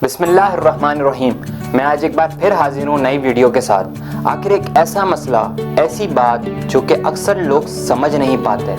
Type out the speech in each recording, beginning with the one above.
بسم اللہ الرحمن الرحیم۔ میں آج ایک بار پھر حاضر ہوں نئی ویڈیو کے ساتھ۔ آخر ایک ایسا مسئلہ، ایسی بات جو کہ اکثر لوگ سمجھ نہیں پاتے،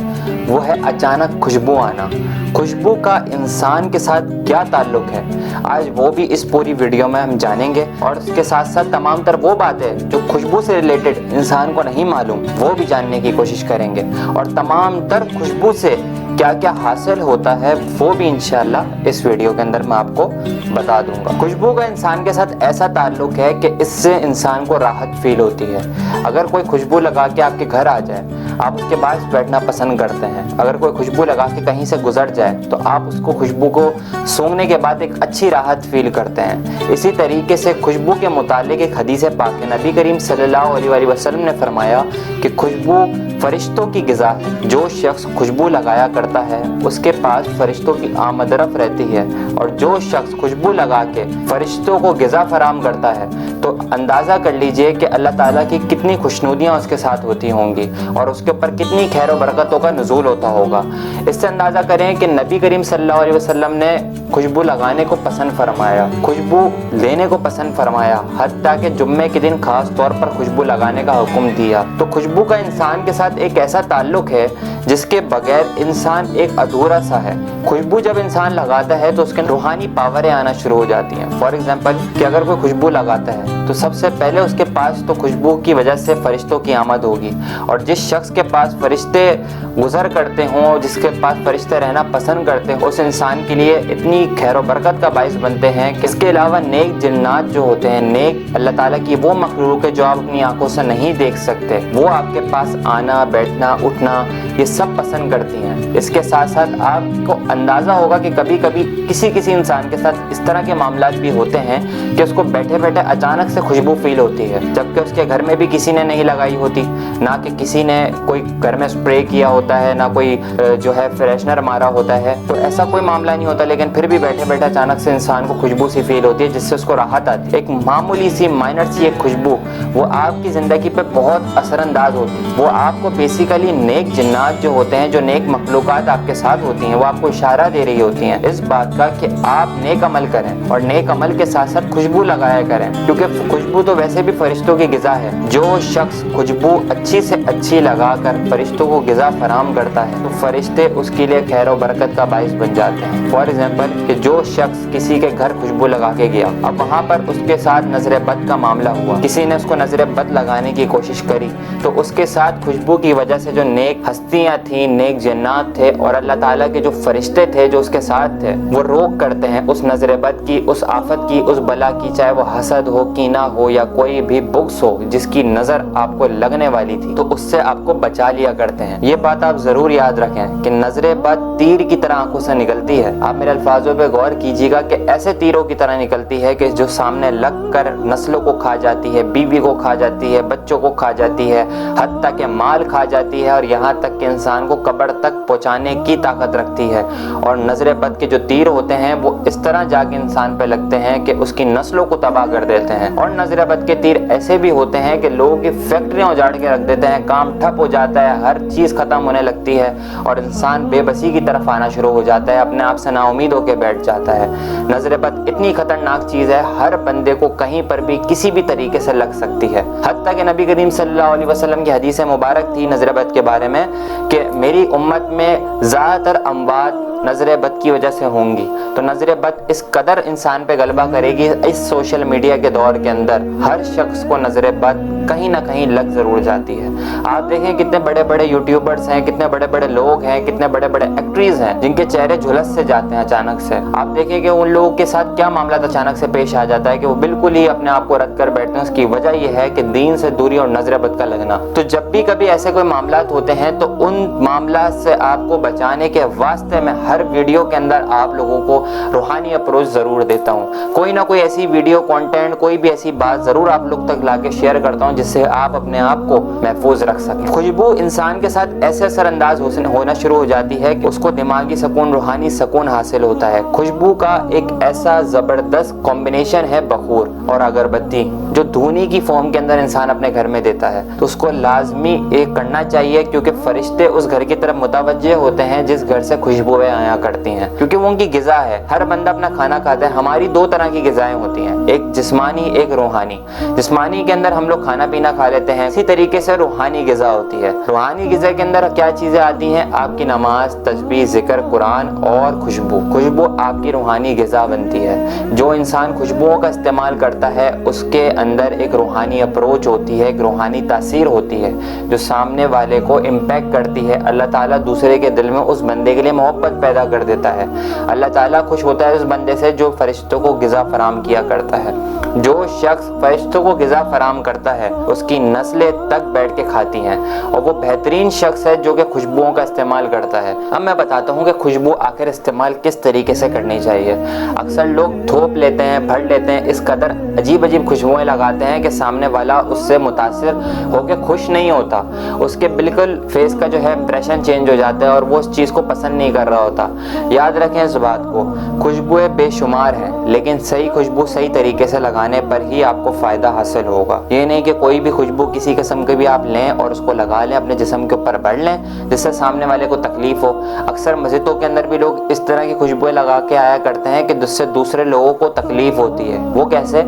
وہ ہے اچانک خوشبو آنا۔ خوشبو کا انسان کے ساتھ کیا تعلق ہے، آج وہ بھی اس پوری ویڈیو میں ہم جانیں گے، اور اس کے ساتھ ساتھ تمام تر وہ باتیں جو خوشبو سے ریلیٹڈ انسان کو نہیں معلوم وہ بھی جاننے کی کوشش کریں گے، اور تمام تر خوشبو سے کیا کیا حاصل ہوتا ہے وہ بھی انشاءاللہ اس ویڈیو کے اندر میں آپ کو بتا دوں گا۔ خوشبو کا انسان کے ساتھ ایسا تعلق ہے کہ اس سے انسان کو راحت فیل ہوتی ہے۔ اگر کوئی خوشبو لگا کے آپ کے گھر آ جائے، آپ اس کے باعث بیٹھنا پسند کرتے ہیں۔ اگر کوئی خوشبو لگا کے کہیں سے گزر جائے تو آپ اس کو خوشبو کو سونگھنے کے بعد ایک اچھی راحت فیل کرتے ہیں۔ اسی طریقے سے خوشبو کے متعلق ایک حدیث پاک ہے، نبی کریم صلی اللہ علیہ وسلم نے فرمایا کہ خوشبو فرشتوں کی غذا ہے۔ جو شخص خوشبو لگایا کرتا ہے اس کے پاس فرشتوں کی آمد رفت رہتی ہے، اور جو شخص خوشبو لگا کے فرشتوں کو غذا فراہم کرتا ہے تو اندازہ کر لیجئے کہ اللہ تعالیٰ کی کتنی خوشنودیاں اس کے ساتھ ہوتی ہوں گی، اور اس کے اوپر کتنی خیر و برکتوں کا نزول ہوتا ہوگا۔ اس سے اندازہ کریں کہ نبی کریم صلی اللہ علیہ وسلم نے خوشبو لگانے کو پسند فرمایا، خوشبو لینے کو پسند فرمایا، حتیٰ کہ جمعے کے دن خاص طور پر خوشبو لگانے کا حکم دیا۔ تو خوشبو کا انسان کے ساتھ ایک ایسا تعلق ہے جس کے بغیر انسان ایک ادھورا سا ہے۔ خوشبو جب انسان لگاتا ہے تو اس کے روحانی پاوریں آنا شروع ہو جاتی ہیں۔ فار ایگزامپل کہ اگر کوئی خوشبو لگاتا ہے تو سب سے پہلے اس کے پاس تو خوشبو کی وجہ سے فرشتوں کی آمد ہوگی، اور جس شخص کے پاس فرشتے گزر کرتے ہوں، جس کے پاس فرشتے رہنا پسند کرتے ہیں، اس انسان کے لیے اتنی خیر و برکت کا باعث بنتے ہیں کہ اس کے علاوہ نیک جنات جو ہوتے ہیں، نیک اللہ تعالیٰ کی وہ مخلوق ہے جو آپ اپنی آنکھوں سے نہیں دیکھ سکتے، وہ آپ کے پاس آنا، بیٹھنا، اٹھنا یہ سب پسند کرتی ہیں۔ اس کے ساتھ ساتھ آپ کو اندازہ ہوگا کہ کبھی کبھی کسی انسان کے ساتھ اس طرح کے معاملات بھی ہوتے ہیں کہ اس کو بیٹھے بیٹھے اچانک سے خوشبو فیل ہوتی ہے، جبکہ اس کے گھر میں بھی کسی نے نہیں لگائی ہوتی، نہ کہ کسی نے کوئی گھر میں اسپرے کیا ہوتا ہے، نہ کوئی جو ہے فریشنر مارا ہوتا ہے، تو ایسا کوئی معاملہ نہیں ہوتا، لیکن پھر بھی بیٹھے بیٹھے اچانک سے انسان کو خوشبو سی فیل ہوتی ہے جس سے اس کو راحت آتی ہے۔ ایک معمولی سی مائنر سی ایک خوشبو وہ آپ کی زندگی پہ بہت اثر انداز ہوتی ہے۔ وہ آپ کو بیسیکلی نیک جنات جو ہوتے ہیں، جو نیک مخلوقات آپ کے ساتھ ہوتی ہیں، وہ آپ کو اشارہ دے رہی ہوتی ہیں اس بات کا کہ آپ نیک عمل کریں، اور نیک عمل کے ساتھ ساتھ خوشبو لگایا کریں، کیونکہ خوشبو تو ویسے بھی فرشتوں کی غذا ہے۔ جو شخص خوشبو اچھی سے اچھی لگا کر فرشتوں کو غذا فراہم کرتا ہے تو فرشتے اس کے لیے خیر و برکت کا باعث بن جاتے ہیں۔ فار ایگزامپل کہ جو شخص کسی کے گھر خوشبو لگا کے گیا، اب وہاں پر اس کے ساتھ نظر بد کا معاملہ ہوا، کسی نے اس کو نظر بد لگانے کی کوشش کری، تو اس کے ساتھ خوشبو کی وجہ سے جو نیک ہستیاں تھیں، نیک جنات تھے، اور اللہ تعالیٰ کے جو فرشتے تھے جو اس کے ساتھ تھے، وہ روک کرتے ہیں اس نظر بد کی، اس آفت کی، اس بلا کی، چاہے وہ حسد ہو، کینہ ہو، یا کوئی بھی بغض ہو جس کی نظر آپ کو لگنے والی تھی، تو اس سے آپ کو بچا لیا کرتے ہیں۔ یہ بات آپ ضرور یاد رکھیں کہ نظر بد تیر کی طرح آنکھوں سے نکلتی ہے۔ آپ میرے الفاظوں پہ غور کیجیے گا کہ ایسے تیروں کی طرح نکلتی ہے کہ جو سامنے لگ کر نسلوں کو کھا جاتی ہے، بیوی کو کھا جاتی ہے، بچوں کو کھا جاتی ہے، حتیٰ کہ مال کھا جاتی ہے، اور یہاں تک کہ انسان کو قبر تک پہنچانے کی طاقت رکھتی ہے۔ اور نظر بد کے جو تیر ہوتے ہیں وہ اس طرح جا کے انسان پہ لگتے ہیں کہ اس کی نسلوں کو تباہ کر دیتے ہیں۔ اور نظر بد کے تیر ایسے بھی ہوتے ہیں کہ لوگوں کی فیکٹریاں اجاڑ کے رکھ دیتے ہیں، کام ٹھپ ہو جاتا ہے، ہر چیز ختم ہونے لگتی ہے، اور انسان بے بسی کی طرف آنا شروع ہو جاتا ہے، اپنے آپ سے نا امید ہو کے بیٹھ جاتا ہے۔ نظر بد اتنی خطرناک چیز ہے، ہر بندے کو کہیں پر بھی کسی بھی طریقے سے لگ سکتی ہے۔ حتیٰ کہ نبی کریم صلی اللہ علیہ وسلم کی حدیث مبارک تھی نظر بد کے بارے میں کہ میری امت میں زیادہ تر اموات نظر بد کی وجہ سے ہوں گی۔ تو نظر بد اس قدر انسان پہ غلبہ کرے گی، اس سوشل میڈیا کے دور کے اندر ہر شخص کو نظر بد کہیں نہ کہیں لگ ضرور جاتی ہے۔ آپ دیکھیں کتنے بڑے بڑے یوٹیوبرز ہیں، کتنے بڑے بڑے لوگ ہیں، کتنے بڑے بڑے ایکٹریز ہیں جن کے چہرے جھلس سے جاتے ہیں اچانک سے۔ آپ دیکھیں کہ ان لوگوں کے ساتھ کیا معاملات اچانک سے پیش آ جاتا ہے کہ وہ بالکل ہی اپنے آپ کو رد کر بیٹھتے ہیں۔ اس کی وجہ یہ ہے کہ دین سے دوری اور نظر بد کا لگنا۔ تو جب بھی کبھی ایسے کوئی معاملات ہوتے ہیں تو ان معاملات سے آپ کو بچانے کے واسطے میں ہر ویڈیو کے اندر آپ لوگوں کو روحانی اپروچ ضرور دیتا ہوں۔ کوئی نہ کوئی ایسی ویڈیو کانٹینٹ، کوئی بھی ایسی بات ضرور آپ لوگ تک لا کے شیئر کرتا ہوں جس سے آپ اپنے آپ کو محفوظ رکھ سکیں۔ خوشبو انسان کے ساتھ ایسے اثر انداز ہونا شروع ہو جاتی ہے کہ اس کو دماغی سکون، روحانی سکون حاصل ہوتا ہے۔ خوشبو کا ایک ایسا زبردست کمبینیشن ہے بخور اور اگربتی، جو دھونی کی فارم کے اندر انسان اپنے گھر میں دیتا ہے، تو اس کو لازمی ایک کرنا چاہیے، کیونکہ فرشتے اس گھر کی طرف متوجہ ہوتے ہیں جس گھر سے خوشبوئیں آیا کرتی ہیں، کیونکہ وہ ان کی غذا ہے۔ ہر بندہ اپنا کھانا کھاتا ہے۔ ہماری دو طرح کی غذائیں ہوتی ہیں، ایک جسمانی، ایک روحانی۔ جسمانی کے اندر ہم لوگ کھانا پینا کھا لیتے ہیں، اسی طریقے سے روحانی غذا ہوتی ہے۔ روحانی غذا کے اندر کیا چیزیں آتی ہیں؟ آپ کی نماز، تسبیح، ذکر، قرآن اور خوشبو۔ خوشبو آپ کی روحانی غذا بنتی ہے۔ جو انسان خوشبوؤں کا استعمال کرتا ہے اس کے اندر ایک روحانی اپروچ ہوتی ہے، ایک روحانی تاثیر ہوتی ہے جو سامنے والے کو امپیکٹ کرتی ہے۔ اللہ تعالیٰ دوسرے کے دل میں اس بندے کے لیے محبت پیدا کر دیتا ہے۔ اللہ تعالیٰ خوش ہوتا ہے اس بندے سے جو فرشتوں کو غذا فراہم کیا کرتا ہے۔ جو شخص فرشتوں کو غذا فراہم کرتا ہے اس کی نسلیں تک بیٹھ کے کھاتی ہیں، اور وہ بہترین شخص ہے جو کہ خوشبوؤں کا استعمال کرتا ہے۔ اب میں بتاتا ہوں کہ خوشبو آخر استعمال کس طریقے سے کرنی چاہیے۔ اکثر لوگ تھوپ لیتے ہیں، بھر لیتے ہیں، اس قدر عجیب عجیب خوشبوئیں لگاتے ہیں کہ سامنے والا اس سے متاثر ہو کے خوش نہیں ہوتا، اس کے بالکل فیس کا جو ہے امپریشن چینج ہو جاتا ہے اور وہ اس چیز کو پسند نہیں کر رہا ہوتا۔ یاد رکھیں اس بات کو، خوشبوئیں بے شمار ہیں، لیکن صحیح خوشبو صحیح طریقے سے لگانے پر ہی آپ کو فائدہ حاصل ہوگا۔ یہ نہیں کہ کوئی بھی خوشبو کسی قسم کی بھی آپ لیں اور اس کو لگا لیں، اپنے جسم کے اوپر بڑھ لیں جس سے سامنے والے کو تکلیف ہو۔ اکثر مسجدوں کے اندر بھی لوگ اس طرح کی خوشبوئیں لگا کے آیا کرتے ہیں کہ جس سے دوسرے لوگوں کو تکلیف ہوتی ہے۔ وہ کیسے؟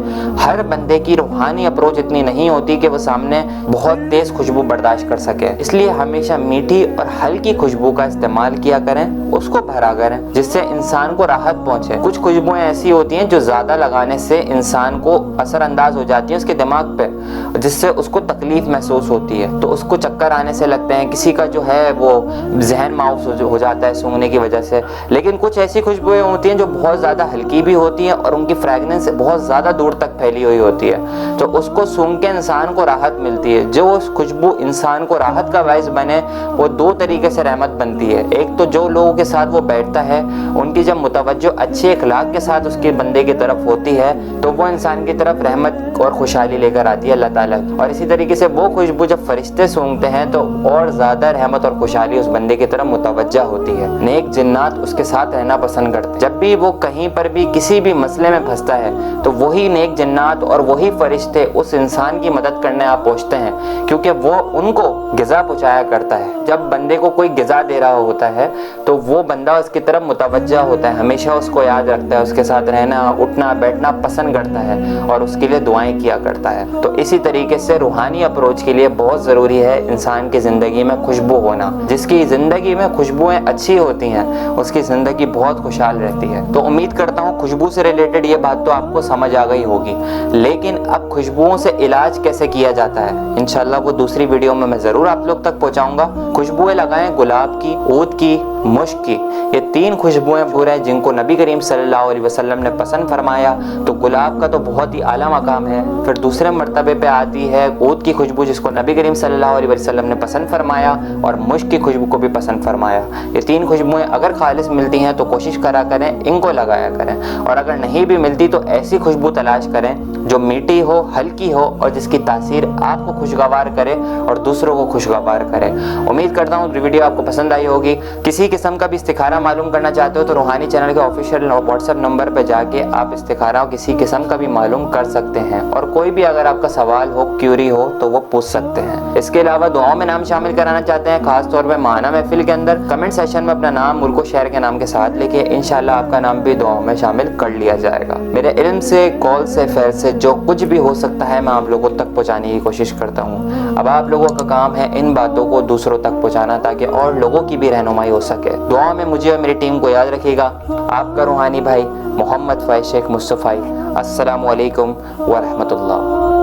ہر بندے کی روحانی اپروچ اتنی نہیں ہوتی کہ وہ سامنے بہت تیز خوشبو برداشت کر سکے، اس لیے ہمیشہ میٹھی اور ہلکی خوشبو کا استعمال کیا کریں، اس کو بھرا کریں جس سے انسان کو راحت پہنچے۔ کچھ خوشبوئیں ایسی ہوتی ہیں جو زیادہ لگانے سے انسان کو اثر انداز ہو جاتی ہیں اس کے دماغ پہ، جس سے اس کو تکلیف محسوس ہوتی ہے، تو اس کو چکر آنے سے لگتے ہیں، کسی کا جو ہے وہ ذہن ماؤس ہو جاتا ہے سونگھنے کی وجہ سے۔ لیکن کچھ ایسی خوشبوئیں ہوتی ہیں جو بہت زیادہ ہلکی بھی ہوتی ہیں اور ان کی فریگننس بہت زیادہ دور تک پھیلی ہوئی ہوتی ہے، تو اس کو سونگھ کے انسان کو راحت ملتی ہے۔ جو اس خوشبو انسان کو راحت کا باعث بنے وہ دو طریقے سے رحمت بنتی ہے۔ ایک تو جو لوگوں کے ساتھ وہ بیٹھتا ہے ان کی جب متوجہ اچھے اخلاق کے ساتھ اس کے بندے کی طرف ہوتی ہے تو وہ انسان کی طرف رحمت اور خوشحالی لے کر آتی ہے اللہ تعالیٰ۔ اور اسی طریقے سے وہ خوشبو جب فرشتے سونگتے ہیں تو اور زیادہ رحمت اور خوشحالی اس بندے کی طرف متوجہ ہوتی ہے۔ نیک جنات اس کے ساتھ رہنا پسند کرتے ہیں۔ جب بھی وہ کہیں پر بھی کسی بھی مسئلے میں پھنستا ہے تو وہی نیک جنات اور وہی فرشتے اس انسان کی مدد کرنے آپ پہنچتے ہیں، کیونکہ وہ ان کو غذا پہنچایا کرتا ہے۔ جب بندے کو کوئی غذا دے رہا ہوتا ہے تو وہ بندہ اس کی طرف متوجہ ہوتا ہے، ہمیشہ اس کو یاد رکھتا ہے، اس کے ساتھ رہنا، اٹھنا بیٹھنا پسند کرتا ہے اور اس کے لیے دعائیں کیا کرتا ہے۔ تو اسی طریقے سے روحانی اپروچ کے لیے بہت ضروری ہے انسان کی زندگی میں خوشبو ہونا۔ جس کی زندگی میں خوشبوئیں اچھی ہوتی ہیں اس کی زندگی بہت خوشحال رہتی ہے۔ تو امید کرتا ہوں خوشبو سے ریلیٹڈ یہ بات تو آپ کو سمجھ آ گئی ہوگی، لیکن اب خوشبوؤں سے علاج کیسے کیا جاتا ہے انشاءاللہ وہ دوسری ویڈیو میں ضرور آپ لوگ تک پہنچاؤں گا۔ خوشبوئیں لگائیں گلاب کی، عود کی، مشک کی، یہ تین خوشبوئیں پورے جن کو نبی کریم صلی اللہ علیہ وسلم نے پسند فرمایا۔ تو گلاب کا تو بہت ہی اعلیٰ مقام ہے، پھر دوسرے مرتبے پہ آتی ہے عود کی خوشبو جس کو نبی کریم صلی اللہ علیہ وسلم نے پسند فرمایا، اور مشک کی خوشبو کو بھی پسند فرمایا۔ یہ تین خوشبوئیں اگر خالص ملتی ہیں تو کوشش کرا کریں ان کو لگایا کریں، اور اگر نہیں بھی ملتی تو ایسی خوشبو تلاش کریں جو میٹھی ہو، ہلکی ہو اور جس کی تاثیر آپ کو خوشگوار کرے اور دوسروں کو خوشگوار کرے۔ امید کرتا ہوں ویڈیو آپ کو پسند آئی ہوگی۔ کسی قسم کا بھی استخارہ معلوم کرنا چاہتے ہو تو روحانی چینل کے آفیشیل واٹس ایپ نمبر پہ جا کے آپ استخارہ کسی قسم کا بھی معلوم کر سکتے ہیں، اور کوئی بھی اگر آپ کا سوال ہو، کیوری ہو تو وہ پوچھ سکتے ہیں۔ اس کے علاوہ دعاؤں میں نام شامل کرانا چاہتے ہیں، خاص طور پہ ماہانہ محفل کے اندر کمنٹ سیشن میں اپنا نام، ملک و شہر کے نام کے ساتھ لکھیں، انشاءاللہ آپ کا نام بھی دعاؤں میں شامل کر لیا جائے گا۔ میرے علم سے، کال سے، فیل سے جو کچھ بھی ہو سکتا ہے میں آپ لوگوں تک پہنچانے کی کوشش کرتا ہوں۔ اب آپ لوگوں کا کام ہے ان باتوں کو دوسروں تک پہنچانا تاکہ اور لوگوں کی بھی رہنمائی ہو سکے۔ دعا میں مجھے اور میری ٹیم کو یاد رکھیے گا۔ آپ کا روحانی بھائی محمد فائز شیخ مصطفی۔ السلام علیکم ورحمۃ اللہ۔